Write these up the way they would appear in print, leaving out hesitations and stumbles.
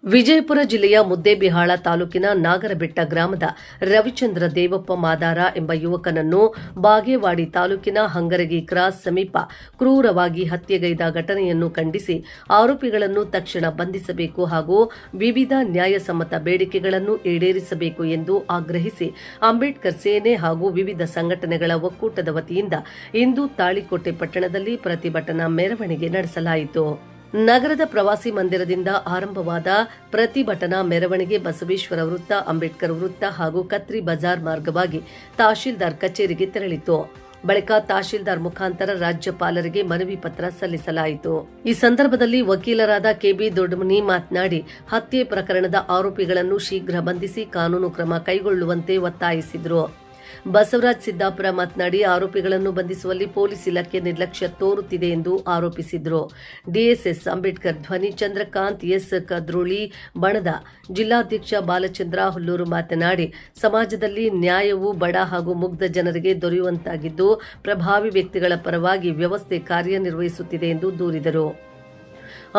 ವಿಜಯಪುರ ಜಿಲ್ಲೆಯ ಮುದ್ದೇಬಿಹಾಳ ತಾಲೂಕಿನ ನಾಗರಬೆಟ್ಟ ಗ್ರಾಮದ ರವಿಚಂದ್ರ ದೇವಪ್ಪ ಮಾದಾರ ಎಂಬ ಯುವಕನನ್ನು ಬಾಗೇವಾಡಿ ತಾಲೂಕಿನ ಹಂಗರಗಿ ಕ್ರಾಸ್ ಸಮೀಪ ಕ್ರೂರವಾಗಿ ಹತ್ಯೆಗೈದ ಘಟನೆಯನ್ನು ಖಂಡಿಸಿ ಆರೋಪಿಗಳನ್ನು ತಕ್ಷಣ ಬಂಧಿಸಬೇಕು ಹಾಗೂ ವಿವಿಧ ನ್ಯಾಯಸಮ್ಮತ ಬೇಡಿಕೆಗಳನ್ನು ಈಡೇರಿಸಬೇಕು ಎಂದು ಆಗ್ರಹಿಸಿ ಅಂಬೇಡ್ಕರ್ ಸೇನೆ ಹಾಗೂ ವಿವಿಧ ಸಂಘಟನೆಗಳ ಒಕ್ಕೂಟದ ವತಿಯಿಂದ ಇಂದು ತಾಳಿಕೋಟೆ ಪಟ್ಟಣದಲ್ಲಿ ಪ್ರತಿಭಟನಾ ಮೆರವಣಿಗೆ ನಡೆಸಲಾಯಿತು. ನಗರದ ಪ್ರವಾಸಿ ಮಂದಿರದಿಂದ ಆರಂಭವಾದ ಪ್ರತಿಭಟನಾ ಮೆರವಣಿಗೆ ಬಸವೇಶ್ವರ ವೃತ್ತ, ಅಂಬೇಡ್ಕರ್ ವೃತ್ತ ಹಾಗೂ ಕತ್ರಿ ಬಜಾರ್ ಮಾರ್ಗವಾಗಿ ತಹಶೀಲ್ದಾರ್ ಕಚೇರಿಗೆ ತೆರಳಿತು. ಬಳಿಕ ತಹಶೀಲ್ದಾರ್ ಮುಖಾಂತರ ರಾಜ್ಯಪಾಲರಿಗೆ ಮನವಿ ಪತ್ರ ಸಲ್ಲಿಸಲಾಯಿತು. ಈ ಸಂದರ್ಭದಲ್ಲಿ ವಕೀಲರಾದ ಕೆಬಿ ದೊಡ್ಡಮನಿ ಮಾತನಾಡಿ, ಹತ್ಯೆ ಪ್ರಕರಣದ ಆರೋಪಿಗಳನ್ನು ಶೀಘ್ರ ಬಂಧಿಸಿ ಕಾನೂನು ಕ್ರಮ ಕೈಗೊಳ್ಳುವಂತೆ ಒತ್ತಾಯಿಸಿದರು. ಬಸವರಾಜ್ ಸಿದ್ದಾಪುರ ಮಾತನಾಡಿ, ಆರೋಪಿಗಳನ್ನು ಬಂಧಿಸುವಲ್ಲಿ ಪೊಲೀಸ್ ಇಲಾಖೆ ನಿರ್ಲಕ್ಷ್ಯ ತೋರುತ್ತಿದೆ ಎಂದು ಆರೋಪಿಸಿದರು. ಡಿಎಸ್ಎಸ್ ಅಂಬೇಡ್ಕರ್ ಧ್ವನಿ ಚಂದ್ರಕಾಂತ್ ಎಸ್ ಕದ್ರೋಳಿ ಬಣದ ಜಿಲ್ಲಾಧ್ಯಕ್ಷ ಬಾಲಚಂದ್ರ ಹುಲ್ಲೂರು ಮಾತನಾಡಿ, ಸಮಾಜದಲ್ಲಿ ನ್ಯಾಯವು ಬಡ ಹಾಗೂ ಮುಗ್ಧ ಜನರಿಗೆ ದೊರೆಯುವಂತಾಗಿದ್ದು ಪ್ರಭಾವಿ ವ್ಯಕ್ತಿಗಳ ಪರವಾಗಿ ವ್ಯವಸ್ಥೆ ಕಾರ್ಯನಿರ್ವಹಿಸುತ್ತಿದೆ ಎಂದು ದೂರಿದರು.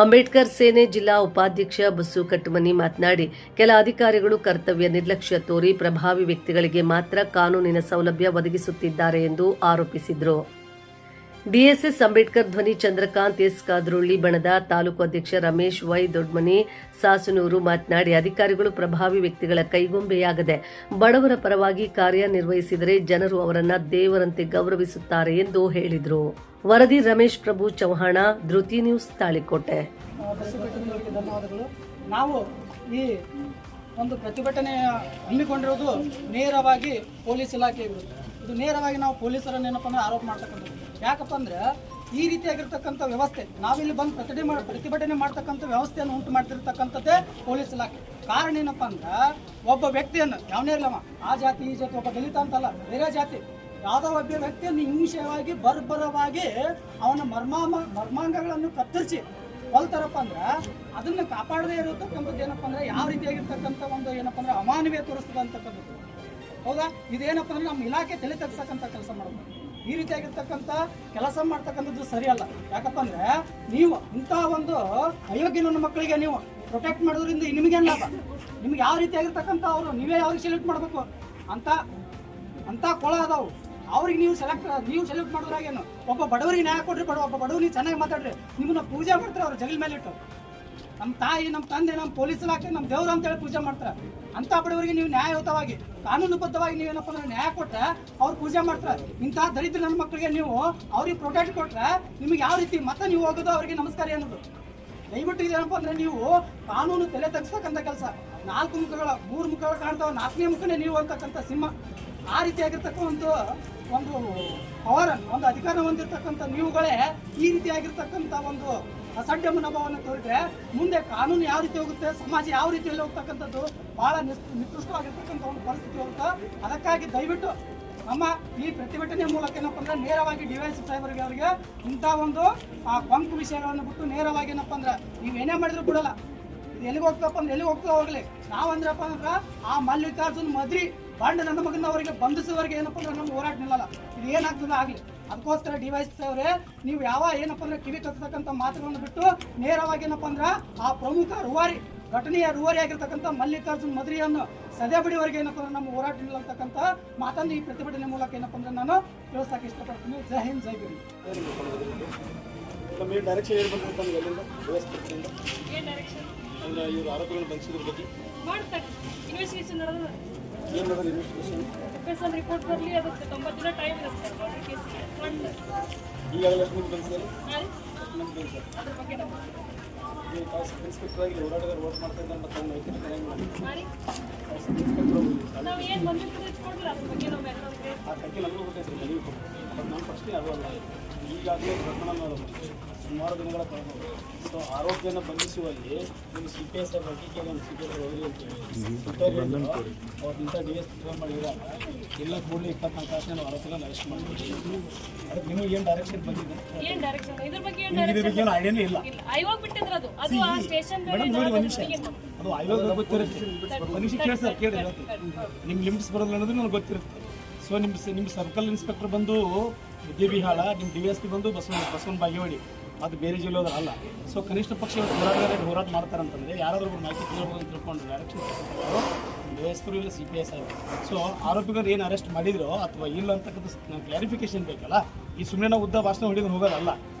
ಅಂಬೇಡ್ಕರ್ ಸೇನೆ ಜಿಲ್ಲಾ ಉಪಾಧ್ಯಕ್ಷ ಬಸ್ಸು ಕಟ್ಟಮನಿ ಮಾತನಾಡಿ, ಕೆಲ ಅಧಿಕಾರಿಗಳು ಕರ್ತವ್ಯ ನಿರ್ಲಕ್ಷ್ಯ ತೋರಿ ಪ್ರಭಾವಿ ವ್ಯಕ್ತಿಗಳಿಗೆ ಮಾತ್ರ ಕಾನೂನಿನ ಸೌಲಭ್ಯ ಒದಗಿಸುತ್ತಿದ್ದಾರೆ ಎಂದು ಆರೋಪಿಸಿದರು. ಡಿಎಸ್ಎಸ್ ಅಂಬೇಡ್ಕರ್ ಧ್ವನಿ ಚಂದ್ರಕಾಂತ್ ಎಸ್ ಕಾದ್ರೋಳಿ ಬಣದ ತಾಲೂಕು ಅಧ್ಯಕ್ಷ ರಮೇಶ್ ವೈ ದೊಡ್ಮನಿ ಸಾಸನೂರು ಮಾತನಾಡಿ, ಅಧಿಕಾರಿಗಳು ಪ್ರಭಾವಿ ವ್ಯಕ್ತಿಗಳ ಕೈಗೊಂಬೆಯಾಗದೆ ಬಡವರ ಪರವಾಗಿ ಕಾರ್ಯನಿರ್ವಹಿಸಿದರೆ ಜನರು ಅವರನ್ನ ದೇವರಂತೆ ಗೌರವಿಸುತ್ತಾರೆ ಎಂದು ಹೇಳಿದರು. ವರದಿ ರಮೇಶ್ ಪ್ರಭು ಚೌಹಾಣ, ಧೃತಿ ನ್ಯೂಸ್, ತಾಳಿಕೋಟೆ. ಧನ್ಯವಾದಗಳು. ನಾವು ಈ ಒಂದು ಪ್ರತಿಭಟನೆ ಹಮ್ಮಿಕೊಂಡಿರೋದು ನೇರವಾಗಿ ಪೊಲೀಸ್ ಇಲಾಖೆ ವಿರುದ್ಧ. ಇದು ನೇರವಾಗಿ ನಾವು ಪೊಲೀಸರನ್ನು ಏನಪ್ಪ ಅಂದ್ರೆ ಆರೋಪ ಮಾಡ್ತಕ್ಕಂಥದ್ದು. ಯಾಕಪ್ಪ ಅಂದ್ರೆ ಈ ರೀತಿಯಾಗಿರ್ತಕ್ಕಂಥ ವ್ಯವಸ್ಥೆ ನಾವಿಲ್ಲಿ ಬಂದು ಪ್ರತಿಭಟನೆ ಮಾಡ್ತಕ್ಕಂಥ ವ್ಯವಸ್ಥೆಯನ್ನು ಉಂಟು ಮಾಡ್ತಿರ್ತಕ್ಕಂಥದ್ದೇ ಪೊಲೀಸ್ ಇಲಾಖೆ. ಕಾರಣ ಏನಪ್ಪ ಅಂದ್ರೆ ಒಬ್ಬ ವ್ಯಕ್ತಿಯನ್ನು ಯಾವನೇ ಇಲ್ಲವ, ಆ ಜಾತಿ ಈ ಜಾತಿ, ಒಬ್ಬ ದಲಿತ ಅಂತಲ್ಲ, ಬೇರೆ ಜಾತಿ ಯಾವುದೋ ಒಬ್ಬ ವ್ಯಕ್ತಿಯನ್ನು ಹಿಂಸೆಯಾಗಿ ಬರ್ಬರವಾಗಿ ಅವನ ಮರ್ಮಾಂಗಗಳನ್ನು ಕತ್ತರಿಸಿ ಕೊಲ್ತಾರಪ್ಪ ಅಂದ್ರೆ ಅದನ್ನು ಕಾಪಾಡದೇ ಇರತಕ್ಕಂಥದ್ದು ಏನಪ್ಪ ಅಂದ್ರೆ ಯಾವ ರೀತಿಯಾಗಿರ್ತಕ್ಕಂಥ ಒಂದು ಏನಪ್ಪ ಅಂದ್ರೆ ಅಮಾನವೀಯ ತೋರಿಸ್ತದೆ ಅಂತಕ್ಕಂಥದ್ದು. ಹೌದಾ? ಇದೇನಪ್ಪ ಅಂದ್ರೆ ನಮ್ಮ ಇಲಾಖೆ ತಲೆ ತಗ್ಸಕ್ಕಂಥ ಕೆಲಸ ಮಾಡೋದು. ಈ ರೀತಿಯಾಗಿರ್ತಕ್ಕಂಥ ಕೆಲಸ ಮಾಡ್ತಕ್ಕಂಥದ್ದು ಸರಿಯಲ್ಲ. ಯಾಕಪ್ಪ ಅಂದ್ರೆ ನೀವು ಇಂಥ ಒಂದು ಅಯೋಗ್ಯ ನನ್ನ ಮಕ್ಕಳಿಗೆ ನೀವು ಪ್ರೊಟೆಕ್ಟ್ ಮಾಡೋದ್ರಿಂದ ನಿಮಗೇನು ಲಾಭ? ನಿಮ್ಗೆ ಯಾವ ರೀತಿಯಾಗಿರ್ತಕ್ಕಂಥ ಅವರು ನೀವೇ ಯಾವ್ರಿಗೆ ಸೆಲೆಕ್ಟ್ ಮಾಡಬೇಕು ಅಂತ ಕೊಳ ಅದಾವು. ಅವ್ರಿಗೆ ನೀವು ಸೆಲೆಕ್ಟ್ ಮಾಡೋದ್ರಾಗೇನು? ಒಬ್ಬ ಬಡವರಿಗೆ ನ್ಯಾಯ ಕೊಡ್ರಿ, ಒಬ್ಬ ಬಡವರಿಗೆ ಚೆನ್ನಾಗಿ ಮಾತಾಡ್ರಿ, ನಿಮ್ಮನ್ನ ಪೂಜೆ ಮಾಡ್ತಾರೆ ಅವ್ರು ಜಗಲ್ ಮೇಲೆ ಇಟ್ಟು. ನಮ್ಮ ತಾಯಿ, ನಮ್ಮ ತಂದೆ, ನಮ್ಮ ಪೊಲೀಸ್ ಇಲಾಖೆ, ನಮ್ಮ ದೇವರು ಅಂತೇಳಿ ಪೂಜೆ ಮಾಡ್ತಾರೆ. ಅಂಥ ಬಡವರಿಗೆ ನೀವು ನ್ಯಾಯಯುತವಾಗಿ ಕಾನೂನುಬದ್ಧವಾಗಿ ನೀವೇನಪ್ಪ ಅಂದ್ರೆ ನ್ಯಾಯ ಕೊಟ್ಟರೆ ಅವ್ರು ಪೂಜೆ ಮಾಡ್ತಾರೆ. ಇಂಥ ದರಿದ್ರ ನನ್ನ ಮಕ್ಕಳಿಗೆ ನೀವು ಅವ್ರಿಗೆ ಪ್ರೊಟೆಕ್ಟ್ ಕೊಟ್ಟರೆ ನಿಮಗೆ ಯಾವ ರೀತಿ ಮತ್ತೆ ನೀವು ಹೋಗೋದು ಅವ್ರಿಗೆ ನಮಸ್ಕಾರ ಅನ್ನೋದು. ದಯವಿಟ್ಟು ಇದೇನಪ್ಪ ಅಂದ್ರೆ ನೀವು ಕಾನೂನು ತಲೆ ತಗ್ಸತಕ್ಕಂಥ ಕೆಲಸ. 4 ಮುಖಗಳ 3 ಮುಖಗಳು ಕಾಣ್ತಾವೆ, 4ನೇ ಮುಖನೇ ನೀವು ಅಂತಕ್ಕಂಥ ಸಿಂಹ. ಆ ರೀತಿಯಾಗಿರ್ತಕ್ಕ ಒಂದು ಪವರ್, ಒಂದು ಅಧಿಕಾರ ಹೊಂದಿರತಕ್ಕಂಥ ನೀವುಗಳೇ ಈ ರೀತಿಯಾಗಿರ್ತಕ್ಕಂಥ ಒಂದು ಅಸಡ್ಡ ಮನೋಭಾವವನ್ನು ತೋರಿದ್ರೆ ಮುಂದೆ ಕಾನೂನು ಯಾವ ರೀತಿ ಹೋಗುತ್ತೆ, ಸಮಾಜ ಯಾವ ರೀತಿಯಲ್ಲಿ ಹೋಗ್ತಕ್ಕಂಥದ್ದು ಬಹಳ ನಿಕೃಷ್ಟವಾಗಿರ್ತಕ್ಕಂಥ ಒಂದು ಪರಿಸ್ಥಿತಿ ಹೋಗುತ್ತೆ. ಅದಕ್ಕಾಗಿ ದಯವಿಟ್ಟು ನಮ್ಮ ಈ ಪ್ರತಿಭಟನೆ ಮೂಲಕ ಏನಪ್ಪ ಅಂದ್ರೆ ನೇರವಾಗಿ ಡಿವೈಸ್ ಸಾಹೇಬರಿಗೆ ಅವರಿಗೆ ಇಂಥ ಒಂದು ಕೊಂಕು ವಿಷಯಗಳನ್ನು ಬಿಟ್ಟು ನೇರವಾಗಿ ಏನಪ್ಪ ಅಂದ್ರೆ ನೀವೇನೇ ಮಾಡಿದ್ರು ಬಿಡಲ್ಲ. ಇದು ಎಲ್ಲಿಗೆ ಹೋಗ್ತಪ್ಪ ಅಂದ್ರೆ ಎಲ್ಲಿಗೆ ಹೋಗ್ತಾ ಹೋಗ್ಲಿ. ನಾವಂದ್ರಪ್ಪ ಅಂದ್ರೆ ಆ ಮಲ್ಲಿಕಾರ್ಜುನ್ ಮದ್ರಿ ಬಂಡ ನನ್ನ ಮಗನ ಅವರಿಗೆ ಬಂಧಿಸುವವರೆಗೆ ಏನಪ್ಪ ಅಂದ್ರೆ ನಮ್ಮ ಹೋರಾಟ ನಿಲ್ಲಲ್ಲ. ಇದು ಏನಾಗ್ತದೆ ಆಗಲಿ. ಅದಕ್ಕೋಸ್ಕರ ಡಿವೈಸ್ ಅವರೇ ನೀವು ಏನಪ್ಪ ಅಂದ್ರೆ ಕಿವಿ ಕತ್ತತಕ್ಕಂಥ ಮಾತುಗಳನ್ನು ಬಿಟ್ಟು ನೇರವಾಗಿ ಏನಪ್ಪ ಅಂದ್ರೆ ಆ ಪ್ರಮುಖ ಘಟನೆಯ ರೂವಾರಿ ಆಗಿರ್ತಕ್ಕಂಥ ಮಲ್ಲಿಕಾರ್ಜುನ್ ಮದ್ರಿಯನ್ನು ಸದೆ ಬಡಿವರೆಗೆ ಏನಪ್ಪ ಅಂದ್ರೆ ನಮ್ಮ ಹೋರಾಟ ನಿಲ್ಲತಕ್ಕಂಥ ಮಾತನ್ನು ಈ ಪ್ರತಿಭಟನೆ ಮೂಲಕ ಏನಪ್ಪ ಅಂದ್ರೆ ನಾನು ತಿಳಿಸಕ್ಕೆ ಇಷ್ಟಪಡ್ತೀನಿ. ಜೈ ಹಿಂದ್, ಜೈ ಗರಿ. ಇವರು ಆರೋಪಿಗಳು ಬಂಧಿಸಿದ್ರ ಬಗ್ಗೆ ಇನ್ವೆಸ್ಟಿಗೇಷನ್ ನಡೆದ ಏನು ಮಾಡೋದು? ಇನ್ವೆಸ್ಟಿಗೇಷನ್ ರಿಪೋರ್ಟ್ ಬರಲಿ, ಅದಕ್ಕೆ 90 ದಿನ ಟೈಮ್ ಇರುತ್ತೆ ಸರ್ ಕೇಸಿಗೆ. ಈಗಾಗಲೇ ಎಷ್ಟು ನಿಮ್ಗೆ ಬಂದಿದ್ದಾರೆ? ಅದ್ರ ಬಗ್ಗೆ ನೀವು ತಾವು ಸಬ್ ಇನ್ಸ್ಪೆಕ್ಟರ್ ಆಗಿ ಹೋರಾಟಗಾರ ವರ್ಕ್ ಮಾಡ್ತಾ ಇದ್ದಾರೆ ಮತ್ತು ಅವ್ನ ವೈದ್ಯಕೀಯ ನಾವು ಏನು ಬಂದಿದ್ದು ಕೊಡಲ್ಲ. ಅದ್ರ ಬಗ್ಗೆ ನಾವು ಆ ಬಗ್ಗೆ ನಮಗೂ ಗೊತ್ತೈತೆ ಮನವಿ ಕೊಟ್ಟು. ಬಟ್ ನಮ್ಮ ಪ್ರಶ್ನೆ ಅದು ಅಲ್ಲ. ಈಗಾಗಲೇ ಪ್ರಕರಣ ಸುಮಾರು ದಿನಗಳ ಕಳೆದು. ಸೊ ಆರೋಪಿಯನ್ನು ಬಂಧಿಸುವಲ್ಲಿ ನೀವು CPS CPS ಹೋಗಿ ಅಂತೇಳಿ ಅವ್ರಿಂಥ DS ಮಾಡಿದಾಗ ಎಲ್ಲ ಕೂಡಲೇ 24 ತಾಸು ನಾವು ಆರೋಪಿಗಳನ್ನು ಅರೆಸ್ಟ್ ಮಾಡ್ತೀವಿ. ಅದಕ್ಕೆ ನಿಮಗೆ ಏನು ಡೈರೆಕ್ಷನ್ ಬಂದಿದೆ? ಏನು ಡೈರೆಕ್ಷನ್? ಇದ್ರ ಬಗ್ಗೆ ಏನು ಐಡಿಯಾನೇ ಇಲ್ಲ. ಆಯೋಗ ಬಿಟ್ಟಿದ್ರೆ ಅದು ಆ ಸ್ಟೇಷನ್ ಮೇಡಮ್ ನೋಡಿ ಒಂದು ನಿಮಿಷ, ಅದು ಆಯೋಗ ಗೊತ್ತಿರುತ್ತೆ. ಒಂದು ನಿಮಿಷ ಕೇಳಿ ಸರ್, ಕೇಳಿ ನಿಮ್ಮ ಲಿಮಿಟ್ಸ್ ಬರೋದಿಲ್ಲ ಅನ್ನೋದು ನನಗೆ ಗೊತ್ತಿರುತ್ತೆ. ಸೊ ನಿಮ್ಮ ಸರ್ಕಲ್ ಇನ್ಸ್ಪೆಕ್ಟರ್ ಬಂದು ಮುದ್ದೇಬಿಹಾಳ, ನಿಮ್ಮ DSP ಬಂದು ಬಸವನ ಬಾಗೇವಾಡಿ, ಅದು ಬೇರೆ ಜಿಲ್ಲೆಯೋದ್ರ ಅಲ್ಲ. ಸೊ ಕನಿಷ್ಠ ಪಕ್ಷ ಇವತ್ತು ಹೋರಾಟ ಮಾಡ್ತಾರೆ ಅಂತಂದರೆ ಯಾರಾದರೂ ಮಾಹಿತಿ ತಿಳ್ಬೋದು ಅಂತ ತಿಳ್ಕೊಂಡು ಡೈರೆಕ್ಷನ್ ASP ಇಲ್ಲ CPS ಆಗಿದೆ. ಸೊ ಆರೋಪಿಗಳು ಏನು ಅರೆಸ್ಟ್ ಮಾಡಿದ್ರು ಅಥವಾ ಇಲ್ಲ ಅಂತಕ್ಕಂಥ ಕ್ಲಾರಿಫಿಕೇಶನ್ ಬೇಕಲ್ಲ. ಈ ಸುಮ್ಮನೆ ನಾವು ಉದ್ದ ಭಾಷಣ ಹೊಡಿದ್ರೆ ಹೋಗೋದಲ್ಲ.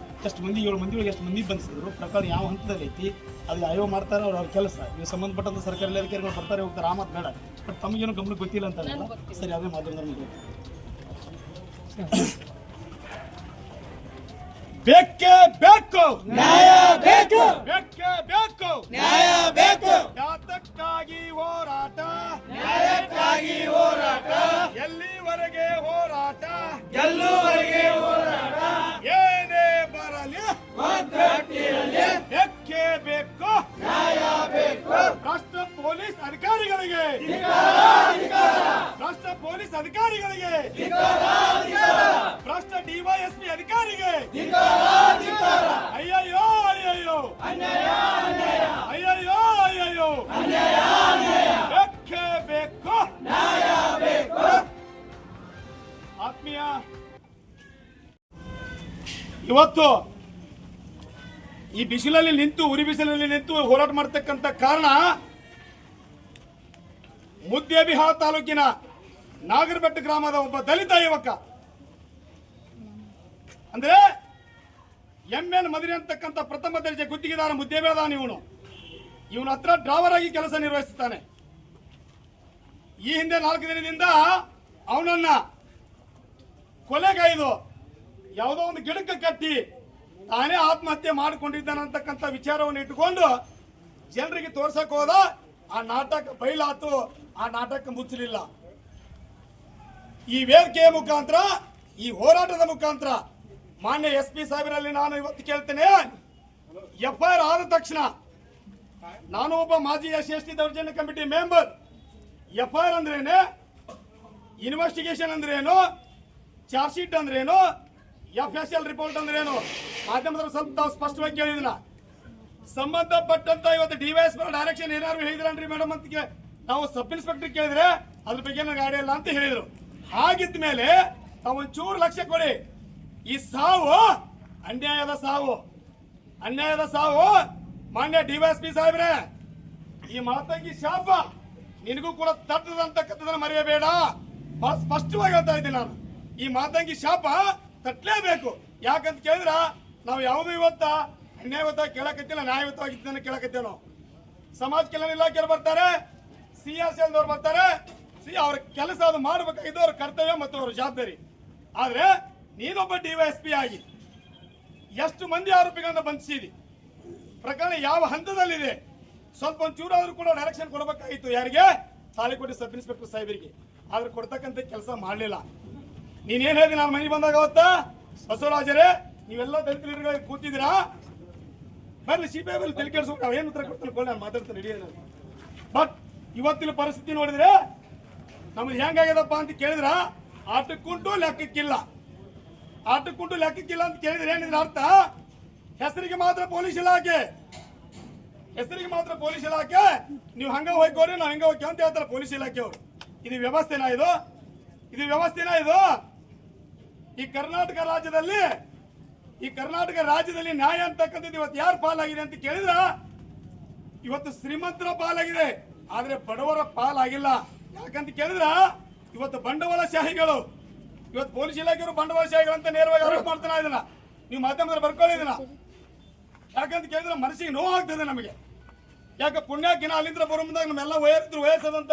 ಎಷ್ಟು ಮಂದಿ 7 ಮಂದಿ ಒಳಗೆ ಎಷ್ಟು ಮಂದಿ ಬಂಧಿಸಿದ್ರು, ಪ್ರಕರಣ ಯಾವ ಹಂತದಲ್ಲಿ ಐತಿ, ಅದು ಆಯೋಗ ಮಾಡ್ತಾರೆ ಅವ್ರ ಕೆಲಸ. ಇವು ಸಂಬಂಧಪಟ್ಟಂಥ ಸರ್ಕಾರಿ ಅಧಿಕಾರಿಗಳು ಬರ್ತಾರೆ ಹೋಗ್ತಾರೆ, ಆ ಮಾತು ಬೇಡ. ಬಟ್ ತಮಗೇನು ಗಮನಕ್ಕೆ ಗೊತ್ತಿಲ್ಲ ಅಂತಲ್ಲ, ಸರಿ ಅದೇ ಮಾಧ್ಯಮದಲ್ಲಿ ಬೇಕೇ ಬೇಕು ನ್ಯಾಯ ಬೇಕು, ಬೇಕೇ ಬೇಕು ನ್ಯಾಯ ಬೇಕು. ಯಾತಕ್ಕಾಗಿ ಹೋರಾಟ, ನ್ಯಾಯಕ್ಕಾಗಿ ಹೋರಾಟ, ಎಲ್ಲಿವರೆಗೆ ಹೋರಾಟ, ಗೆಲ್ಲುವರೆಗೆ ಹೋರಾಟ, ಏನೇ ಬರಲಿ ಒಗ್ಗಟ್ಟಿರಲಿ, ಬೇಕೇ ಬೇಕು ನ್ಯಾಯ ಬೇಕು. ರಾಷ್ಟ್ರ ಪೊಲೀಸ್ ಅಧಿಕಾರಿಗಳಿಗೆ, ರಾಷ್ಟ್ರ ಪೊಲೀಸ್ ಅಧಿಕಾರಿಗಳಿಗೆ, ರಾಷ್ಟ್ರ DYSP ಅಧಿಕಾರಿಗೆ ಅಯ್ಯಯ್ಯೋ ಅಯ್ಯಯ್ಯೋ ಅಯ್ಯಯ್ಯೋ ಅಯ್ಯಯ್ಯೋ ಬೇಕೇ ಬೇಕು ನ್ಯಾಯ ಬೇಕು. ಆತ್ಮೀಯ, ಇವತ್ತು ಈ ಬಿಸಿಲಲ್ಲಿ ನಿಂತು, ಉರಿ ಬಿಸಿಲಲ್ಲಿ ನಿಂತು ಹೋರಾಟ ಮಾಡ್ತಕ್ಕಂಥ ಕಾರಣ ಮುದ್ದೇಬಿಹಾಳ ತಾಲೂಕಿನ ನಾಗರಬೆಟ್ಟ ಗ್ರಾಮದ ಒಬ್ಬ ದಲಿತ ಯುವಕ, ಅಂದ್ರೆ MN ಮದಿರಿ ಅಂತಕ್ಕಂಥ ಪ್ರಥಮ ದರ್ಜೆ ಗುತ್ತಿಗೆದಾರ ಮುದ್ದೇಬೇದಾನ. ಇವನ ಹತ್ರ ಡ್ರೈವರ್ ಆಗಿ ಕೆಲಸ ನಿರ್ವಹಿಸುತ್ತಾನೆ. ಈ ಹಿಂದೆ 4 ದಿನದಿಂದ ಅವನನ್ನ ಕೊಲೆಗೈದು ಯಾವುದೋ ಒಂದು ಗಿಡಕ್ಕೆ ಕಟ್ಟಿ ತಾನೇ ಆತ್ಮಹತ್ಯೆ ಮಾಡಿಕೊಂಡಿದ್ದಾನೆ ಅಂತಕ್ಕಂಥ ವಿಚಾರವನ್ನು ಇಟ್ಟುಕೊಂಡು ಜನರಿಗೆ ತೋರ್ಸಕ್ ಹೋದ. ಆ ನಾಟಕ ಬಯಲಾತು, ಆ ನಾಟಕ ಮುಚ್ಚಲಿಲ್ಲ. ಈ ವೇದಿಕೆಯ ಮುಖಾಂತರ, ಈ ಹೋರಾಟದ ಮುಖಾಂತರ ಮಾನ್ಯ SP ಸಾಹೇಬರಲ್ಲಿ ನಾನು ಇವತ್ತು ಕೇಳ್ತೇನೆ, FIR ಆದ ತಕ್ಷಣ, ನಾನು ಒಬ್ಬ ಮಾಜಿ SC ದೌರ್ಜನ್ಯ ಕಮಿಟಿ ಮೆಂಬರ್, FIR ಅಂದ್ರೇನು, ಇನ್ವೆಸ್ಟಿಗೇಷನ್ ಅಂದ್ರೇನು, ಚಾರ್ಜ್ ಶೀಟ್ ಅಂದ್ರೇನು, FSL ರಿಪೋರ್ಟ್ ಅಂದ್ರೇನು, ಮಾಧ್ಯಮದಲ್ಲಿ ಸ್ವಲ್ಪ ತಾವು ಸ್ಪಷ್ಟವಾಗಿ ಕೇಳಿದಿನ. ಸಂಬಂಧಪಟ್ಟಂತ ಇವತ್ತು DYSP ಡೈರೆಕ್ಷನ್ ಏನಾದ್ರು ಹೇಳಿದ್ರನ್ರಿ ಮೇಡಮ್ ಅಂತ ನಾವು ಸಬ್ ಇನ್ಸ್ಪೆಕ್ಟರ್ ಕೇಳಿದ್ರೆ ಅದ್ರ ಬಗ್ಗೆ ನನಗೆ ಗಾಡಿ ಇಲ್ಲ ಅಂತ ಹೇಳಿದ್ರು. ಹಾಗಿದ್ದ ಮೇಲೆ ತಾವು ಒಂಚೂರು ಲಕ್ಷ್ಯ ಕೊಡಿ. ಈ ಸಾವು ಅನ್ಯಾಯದ ಸಾವು, ಅನ್ಯಾಯದ ಸಾವು. ಮಾನ್ಯ DYSP ಸಾಹೇಬ್ರೆ, ಈ ಮಾತಂಗಿ ಶಾಪ ನಿನಗೂ ಕೂಡ ತಟ್ಟದಂತಕ್ಕಂಥದನ್ನ ಮರೆಯಬೇಡ. ಬಹಳ ಸ್ಪಷ್ಟವಾಗಿ ಹೇಳ್ತಾ ಇದ್ದೀನಿ ನಾನು, ಈ ಮಾತಂಗಿ ಶಾಪ ತಟ್ಟಲೇಬೇಕು. ಯಾಕಂತ ಕೇಳಿದ್ರ ನಾವು ಯಾವುದು ಇವತ್ತ ಅನ್ಯಾಯವಾಗಿ ಕೇಳಕತ್ತಿಲ್ಲ, ನ್ಯಾಯಯುತವಾಗಿದ್ದನ್ನು ಕೇಳಕತ್ತೇವೆ ನಾವು. ಸಮಾಜ ಕಲ್ಯಾಣ ಇಲಾಖೆಯವರು ಬರ್ತಾರೆ, CRCL ದವ್ರು ಬರ್ತಾರೆ. ಅವ್ರ ಕೆಲಸ ಅದು ಮಾಡಬೇಕಾಗಿದ್ದು ಅವ್ರ ಕರ್ತವ್ಯ ಮತ್ತು ಅವ್ರ ಜವಾಬ್ದಾರಿ. ಆದ್ರೆ ನೀನೊಬ್ಬ DYSP ಆಗಿ ಎಷ್ಟು ಮಂದಿ ಆರೋಪಿಗಳನ್ನ ಬಂಧಿಸಿದಿ, ಪ್ರಕರಣ ಯಾವ ಹಂತದಲ್ಲಿದೆ, ಸ್ವಲ್ಪ ಒಂಚೂರಾದ್ರೂ ಕೂಡ ಡೈರೆಕ್ಷನ್ ಕೊಡಬೇಕಾಗಿತ್ತು. ಯಾರಿಗೆ? ತಾಳಿಕೋಟೆ ಸಬ್ ಇನ್ಸ್ಪೆಕ್ಟರ್ ಸಾಹೇಬರಿಗೆ. ಆದ್ರೆ ಕೊಡ್ತಕ್ಕಂಥ ಕೆಲಸ ಮಾಡಲಿಲ್ಲ. ನೀನೇನ್ ಹೇಳಿದಿ ನಾನು ಮನೆಗೆ ಬಂದಾಗ ಅವತ್ತ, ಬಸವರಾಜರೇ ನೀವೆಲ್ಲ ದಲಿತ ಲೀಡರ್ಗಳಿಗೆ ಕೂತಿದ್ದೀರಾ, ಬರ್ಲಿ CPI ಬಲ್ಲಿ ತಲೆ ಕೆಡಿಸ್ಬೇಕು, ಏನು ಉತ್ತರ ಕೊಡ್ತಾನೆ, ನಾನು ಮಾತಾಡ್ತಾನೆ ಇಡೀ. ಬಟ್ ಇವತ್ತಿನ ಪರಿಸ್ಥಿತಿ ನೋಡಿದ್ರೆ ನಮ್ದು ಹೆಂಗಾಗ್ಯದಪ್ಪ ಅಂತ ಕೇಳಿದ್ರ, ಆಟಕ್ಕುಂಟು ಲೆಕ್ಕಕ್ಕಿಲ್ಲ, ಆಟಕ್ಕುಂಟು ಲೆಕ್ಕಕ್ಕಿಲ್ಲ ಅಂತ ಕೇಳಿದ್ರೆ ಏನಿದ್ರ ಅರ್ಥ? ಹೆಸರಿಗೆ ಮಾತ್ರ ಪೊಲೀಸ್ ಇಲಾಖೆ, ಹೆಸರಿಗೆ ಮಾತ್ರ ಪೊಲೀಸ್ ಇಲಾಖೆ. ನೀವು ಹಂಗ ಹೋಗ್ಕೋರಿ, ನಾವು ಹಿಂಗ ಹೋಗ್ತೀವಿ ಅಂತ ಹೇಳ್ತಾರೆ ಪೊಲೀಸ್ ಇಲಾಖೆಯವರು. ಇದು ವ್ಯವಸ್ಥೆನಾ ಇದು? ಇದು ವ್ಯವಸ್ಥೆನಾ ಇದು? ಈ ಕರ್ನಾಟಕ ರಾಜ್ಯದಲ್ಲಿ, ಈ ಕರ್ನಾಟಕ ರಾಜ್ಯದಲ್ಲಿ ನ್ಯಾಯ ಅಂತಕ್ಕಂಥದ್ದು ಇವತ್ತು ಯಾರು ಪಾಲಾಗಿದೆ ಅಂತ ಕೇಳಿದ್ರ, ಇವತ್ತು ಶ್ರೀಮಂತರ ಪಾಲಾಗಿದೆ, ಆದ್ರೆ ಬಡವರ ಪಾಲಾಗಿಲ್ಲ. ಯಾಕಂತ ಕೇಳಿದ್ರ ಇವತ್ತು ಬಂಡವಾಳಶಾಹಿಗಳು, ಇವತ್ತು ಪೊಲೀಸ್ ಇಲಾಖೆಯವರು ಬಂಡವಾಳಶಾಹಿಗಳು ಅಂತ ನೇರವಾಗಿ ಆರೋಪ ಮಾಡ್ತಾನೆ. ಇದನ್ನ ನೀವು ಮಾಧ್ಯಮದಲ್ಲಿ ಬರ್ಕೊಳ್ಳಿದಿನ. ಯಾಕಂತ ಕೇಳಿದ್ರೆ ಮನಸ್ಸಿಗೆ ನೋವಾಗ್ತದೆ ನಮಗೆ. ಯಾಕೆ ಪುಣ್ಯಕ್ಕಿನ ಅಲ್ಲಿಂದ ಬರೋ ಮುಂದಾಗ ನಮ್ಮೆಲ್ಲ ವಯಸ್ಸದಂತ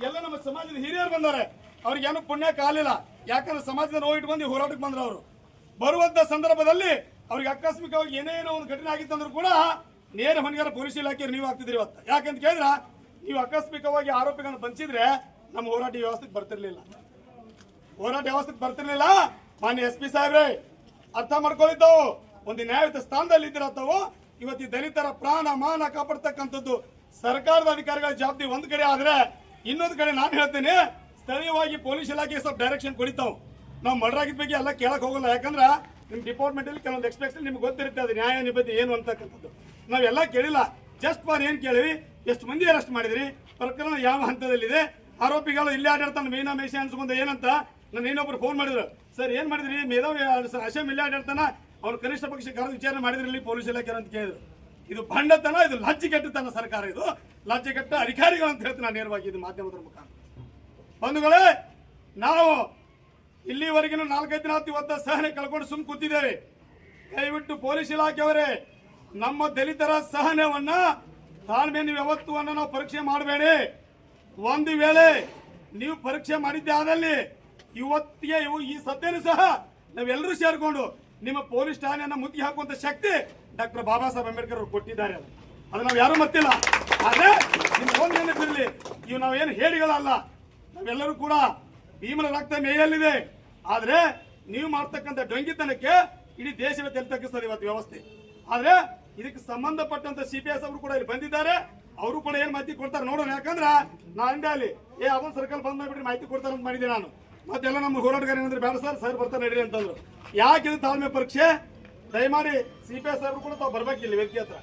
ಎಲ್ಲ ನಮ್ಮ ಸಮಾಜದ ಹಿರಿಯರು ಬಂದಾರೆ, ಅವ್ರಿಗೇನು ಪುಣ್ಯಕ್ಕೆ ಆಗಲಿಲ್ಲ. ಯಾಕಂದ್ರೆ ಸಮಾಜದ ನೋವು ಇಟ್ಕೊಂಡು ಹೋರಾಟಕ್ಕೆ ಬಂದ್ರು. ಅವರು ಬರುವಂತ ಸಂದರ್ಭದಲ್ಲಿ ಅವ್ರಿಗೆ ಆಕಸ್ಮಿಕವಾಗಿ ಏನೇನೋ ಒಂದು ಘಟನೆ ಆಗಿತ್ತಂದ್ರೂ ಕೂಡ ನೇರ ಹೊಣೆಗಾರ ಪೊಲೀಸ್ ಇಲಾಖೆಯವರು ನೀವು ಆಗ್ತಿದ್ರಿ ಇವತ್ತು. ಯಾಕಂತ ಕೇಳಿದ್ರ ನೀವು ಆಕಸ್ಮಿಕವಾಗಿ ಆರೋಪಿಗಳನ್ನು ಬಂಧಿಸಿದ್ರೆ ನಮ್ಮ ಹೋರಾಟ ವ್ಯವಸ್ಥೆಗೆ ಬರ್ತಿರ್ಲಿಲ್ಲ, ಹೋರಾಟ ವ್ಯವಸ್ಥೆಗೆ ಬರ್ತಿರ್ಲಿಲ್ಲ. ಮಾನ್ಯ SP ಸಾಹೇಬ್ರೆ ಅರ್ಥ ಮಾಡ್ಕೊಳ್ಳಿದ್ದಾವು, ಒಂದು ನ್ಯಾಯಯುತ ಸ್ಥಾನದಲ್ಲಿ ಇದ್ದಿರತ್ತವು. ಇವತ್ತು ಈ ದಲಿತರ ಪ್ರಾಣ ಮಾನ ಕಾಪಾಡ್ತಕ್ಕಂಥದ್ದು ಸರ್ಕಾರದ ಅಧಿಕಾರಿಗಳ ಜವಾಬ್ದಾರಿ ಒಂದು ಕಡೆ ಆದ್ರೆ, ಇನ್ನೊಂದು ಕಡೆ ನಾನು ಹೇಳ್ತೇನೆ, ಸ್ಥಳೀಯವಾಗಿ ಪೊಲೀಸ್ ಇಲಾಖೆಗೆ ಸ್ವಲ್ಪ ಡೈರೆಕ್ಷನ್ ಕೊಡಿತಾವ್. ನಾವು ಮರ್ಡರ್ ಆಗಿದ್ದ ಬಗ್ಗೆ ಎಲ್ಲ ಕೇಳಕ್ ಹೋಗಲ್ಲ. ಯಾಕಂದ್ರೆ ನಿಮ್ಮ ಡಿಪಾರ್ಟ್ಮೆಂಟ್ ಅಲ್ಲಿ ಕೆಲವೊಂದು ಎಕ್ಸ್ಪೆಕ್ಟೇಷನ್ ನಿಮ್ಗೆ ಗೊತ್ತಿರುತ್ತೆ, ಅದು ನ್ಯಾಯ ನಿಬದ್ಧಿ ಏನು ಅಂತಕ್ಕಂಥದ್ದು ನಾವೆಲ್ಲ ಕೇಳಿಲ್ಲ. ಜಸ್ಟ್ ಫಾರ್ ಏನ್ ಕೇಳಿವಿ, ಎಷ್ಟು ಮಂದಿ ಅರೆಸ್ಟ್ ಮಾಡಿದ್ರಿ, ಪ್ರಕರಣ ಯಾವ ಹಂತದಲ್ಲಿದೆ, ಆರೋಪಿಗಳು ಇಲ್ಲೇ ಆಡಾಡ್ತಾನೆ ಮೀನಾ ಮೇಷ ಅನ್ಸ್ಕೊಂಡ ಏನಂತ. ನಾನು ಇನ್ನೊಬ್ರು ಫೋನ್ ಮಾಡಿದ್ರು, ಸರ್ ಏನ್ ಮಾಡಿದ್ರಿ, ಮೇಧಾವಿ ಅಶಮ್ ಇಲ್ಲೇ ಆಡಾಡ್ತಾನ, ಅವ್ರು ಕನಿಷ್ಠ ಪಕ್ಷ ಕರೆದು ವಿಚಾರಣೆ ಮಾಡಿದ್ರಲ್ಲಿ ಪೊಲೀಸ್ ಇಲಾಖೆ ಅಂತ ಕೇಳಿದ್ರು. ಇದು ಭಂಡತನ, ಇದು ಲಜ್ಜೆಗೆಟ್ಟತನ ಸರ್ಕಾರ, ಇದು ಲಜ್ಜೆಗೆಟ್ಟ ಅಧಿಕಾರಿಗಳು ಅಂತ ಹೇಳ್ತೀನಿ ನಾನು ನೇರವಾಗಿ ಇದು ಮಾಧ್ಯಮದ ಮುಖಾಂತರ. ಬಂಧುಗಳೇ, ನಾವು ಇಲ್ಲಿವರೆಗಿನ 4-5 ದಿನ ಇವತ್ತ ಸಹನೆ ಕಳ್ಕೊಂಡು ಸುಮ್ ಕೂತಿದ್ದೇವೆ. ದಯವಿಟ್ಟು ಪೊಲೀಸ್ ಇಲಾಖೆಯವರೇ, ನಮ್ಮ ದಲಿತರ ಸಹನೆಯನ್ನ ತಾಳ್ಮೆ ನೀವು ಯಾವತ್ತುವನ್ನ ನಾವು ಪರೀಕ್ಷೆ ಮಾಡಬೇಡಿ. ಒಂದು ವೇಳೆ ನೀವು ಪರೀಕ್ಷೆ ಮಾಡಿದ್ದೆ ಆದಲ್ಲಿ ಇವತ್ತಿಗೆ ಈ ಸದ್ಯನೂ ಸಹ ನಾವೆಲ್ಲರೂ ಸೇರ್ಕೊಂಡು ನಿಮ್ಮ ಪೊಲೀಸ್ ಠಾಣೆಯನ್ನ ಮುತ್ತಿಗೆ ಹಾಕುವಂತ ಶಕ್ತಿ ಡಾಕ್ಟರ್ ಬಾಬಾ ಸಾಹೇಬ್ ಅಂಬೇಡ್ಕರ್ ಅವರು ಕೊಟ್ಟಿದ್ದಾರೆ. ಅದು ನಾವು ಯಾರು ಮರ್ತಿಲ್ಲ. ಆದ್ರೆ ನಿಮ್ಗೆ ಒಂದು ನೆನಪಿರಲಿ, ಇವು ನಾವೇನು ಹೇಳಿಗಳಲ್ಲ, ನಾವೆಲ್ಲರೂ ಕೂಡ ಭೀಮನ ರಕ್ತ ಮೇಯಲ್ಲಿದೆ. ಆದ್ರೆ ನೀವು ಮಾಡ್ತಕ್ಕಂಥ ಡೊಂಗಿತನಕ್ಕೆ ಇಡೀ ದೇಶವೇ ತಲೆತಗ್ಗಿಸ್ತದೆ ಇವತ್ತು ವ್ಯವಸ್ಥೆ. ಆದ್ರೆ ಇದಕ್ಕೆ ಸಂಬಂಧಪಟ್ಟಂತ CPS ಅವರು ಕೂಡ ಇಲ್ಲಿ ಬಂದಿದ್ದಾರೆ. ಅವರು ಕೂಡ ಏನ್ ಮಾಹಿತಿ ಕೊಡ್ತಾರೆ ನೋಡೋಣ. ಯಾಕಂದ್ರೆ ನಾ ಅಂದೆ ಅಲ್ಲಿ ಅದೊಂದು ಸರ್ಕಲ್ ಬಂದ್ ಮಾಡ್ಬಿಟ್ಟು ಮಾಹಿತಿ ಕೊಡ್ತಾರೆ ಅಂತ ಮಾಡಿದ್ದೆ ನಾನು. ಮತ್ತೆಲ್ಲ ನಮ್ಮ ಹೋರಾಟಗಾರ ಏನಂದ್ರೆ ಬೇಡ ಸರ್ ಬರ್ತಾರೆ ನಡೀರಿ ಅಂತಂದ್ರು. ಯಾಕೆ ಇದು ತಾಳ್ಮೆ ಪರೀಕ್ಷೆ? ದಯಮಾಡಿ CPS ಅವರು ಕೂಡ ತಾವು ಬರ್ಬೇಕಿಲ್ಲ ವ್ಯಕ್ತಿ ಹತ್ರ.